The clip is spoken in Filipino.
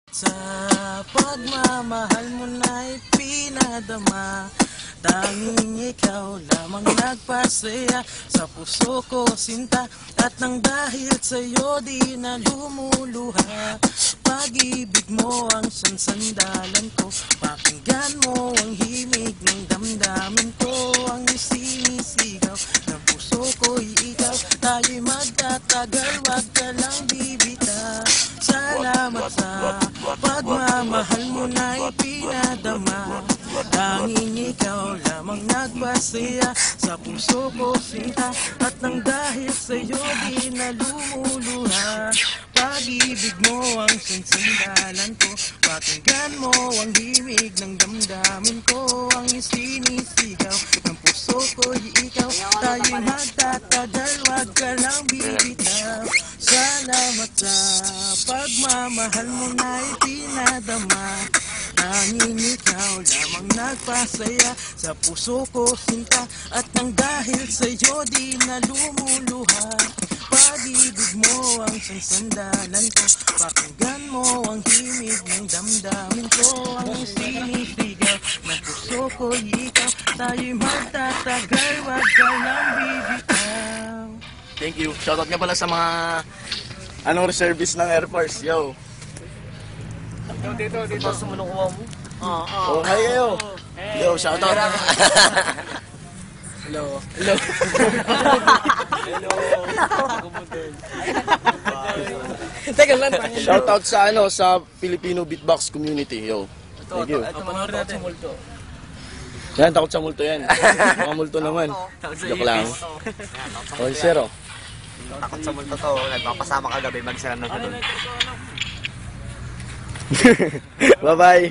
Sa pagmamahal mo na'y pinadama, tanging ikaw lamang nagpasaya sa puso ko, sinta. At nang dahil sa'yo di na lumuluha, pag-ibig mo ang sansandalan ko. Pakinggan mo ang himig ng damdamin ko, ang sinisigaw ng puso ko'y ikaw. Tayo'y magtatagal, wag ka lang bibitaw. Salamat sa pagmamahal mo na'y pinadama, tanging ikaw lamang nagpasaya sa puso ko, sinta. At nang dahil sa'yo di na lumuluha, pag-ibig mo ang sansandalan ko. Pakinggan mo ang himig ng damdamin ko, ang sinisigaw ng puso ko'y ikaw. Tayo'y magtatagal, wag ka lang bibitaw. Salamat sa pagmamahal mo na'y pinadama, tanging ikaw lamang nagpasaya sa puso ko, sinta. At nang dahil sa'yo di na lumuluha, pag-ibig mo ang sansandalan ko. Pakinggan mo ang himig ng damdamin ko, ang sinisigaw ng puso ko'y ikaw. Tayo'y magtatagal, wag ka lang bibitaw. Thank you. Shoutout nga pala sa mga reservice ng Air Force. Yo. Dito. Basta mo nung kuha mo. Oh, hi kayo. Yo, shoutout. Hello. Teka lang. Shoutout sa sa Filipino beatbox community. Yo. Thank you. Panoorin natin. Yan, takot sa multo yan. Mga multo naman. Joke lang. Oh, zero. Takot sa multo to, nagpapasama kagabi, magsara na doon. Bye-bye.